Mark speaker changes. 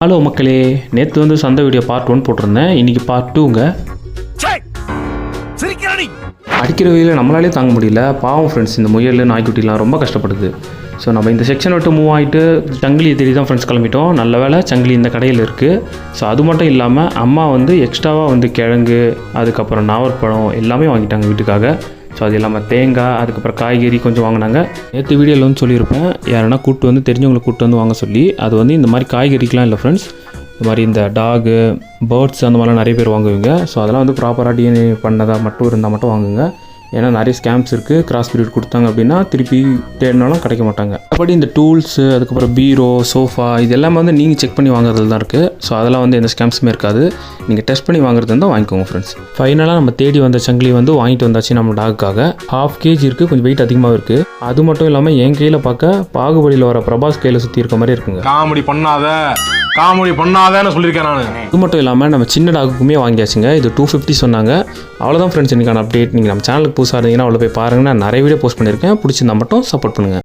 Speaker 1: Hello மக்களே, நேற்று வந்து சந்தை வீடியோ பார்ட் 1 போட்டிருந்தேன். இன்றைக்கி பார்ட் 2ங்க. அடிக்கிற வெயில நம்மளாலே தாங்க முடியல. பாவம் ஃப்ரெண்ட்ஸ், இந்த முயல் நாய்க்குட்டிலாம் ரொம்ப கஷ்டப்படுது. ஸோ நம்ம இந்த செக்ஷன் விட்டு மூவ் ஆகிட்டு சங்கிலியை தேடி தான் ஃப்ரெண்ட்ஸ் கிளம்பிட்டோம். நல்ல வேலை சங்கிலி இந்த கடையில் இருக்குது. ஸோ அது மட்டும் இல்லாமல் அம்மா வந்து எக்ஸ்ட்ராவாக வந்து கிழங்கு, அதுக்கப்புறம் நாவற்பழம் எல்லாமே வாங்கிட்டாங்க வீட்டுக்காக. ஸோ அது இல்லாமல் தேங்காய், அதுக்கப்புறம் காய்கறி கொஞ்சம் வாங்கினாங்க. நேற்று வீடியோவில் வந்து சொல்லியிருப்பேன், யாருன்னா கூப்பிட்டு வந்து தெரிஞ்சவங்களை கூப்பிட்டு வந்து வாங்க சொல்லி. அது வந்து இந்த மாதிரி காய்கறிக்கெலாம் இல்லை ஃப்ரெண்ட்ஸ், இந்த மாதிரி இந்த டாகு, பேர்ட்ஸ் அந்த மாதிரிலாம் நிறைய பேர் வாங்குவீங்க. ஸோ அதெல்லாம் வந்து ப்ராப்பராக டிஎன்ஏ பண்ணதாக மட்டும் இருந்தால் மட்டும் வாங்குங்க. ஏன்னா நிறைய ஸ்கேம்ஸ் இருக்குது. கிராஸ் பீரியட் கொடுத்தாங்க அப்படின்னா திருப்பி தேடினாலும் கிடைக்க மாட்டாங்க. அப்படி இந்த டூல்ஸு, அதுக்கப்புறம் பீரோ, சோஃபா, இது எல்லாமே வந்து நீங்கள் செக் பண்ணி வாங்குறதுல தான் இருக்குது. ஸோ அதெல்லாம் வந்து எந்த ஸ்கேம்ஸுமே இருக்காது. நீங்கள் டெஸ்ட் பண்ணி வாங்குறது இருந்தால் வாங்கிக்கோங்க ஃப்ரெண்ட்ஸ். ஃபைனலாக நம்ம தேடி வந்த சங்கிலி வந்து வாங்கிட்டு வந்தாச்சு நம்ம டாக்குக்காக. 1/2 kg இருக்குது, கொஞ்சம் வெயிட் அதிகமாக இருக்குது. அது மட்டும் இல்லாமல் என் கையில் பார்க்க பாகுபலியில் வர பிரபாஸ் கையில் சுற்றி இருக்க மாதிரி இருக்குங்க.
Speaker 2: காமெடி பண்ணாதன்னு சொல்லியிருக்கேன் நான்.
Speaker 1: இது மட்டும் இல்லாமல் நம்ம சின்ன டாக்குக்குமே வாங்கியாச்சுங்க. இது 250 சொன்னாங்க. அவ்வளோதான் ஃப்ரெண்ட்ஸ், இன்றைக்கான அப்டேட். நீங்கள் நம்ம சேனலுக்கு புதுசாக இருந்தீங்கன்னா அவ்வளோ போய் பாருங்கன்னா நிறைய வீடியோ போஸ்ட் பண்ணியிருக்கேன். பிடிச்சிருந்தா மட்டும் சப்போர்ட் பண்ணுங்கள்.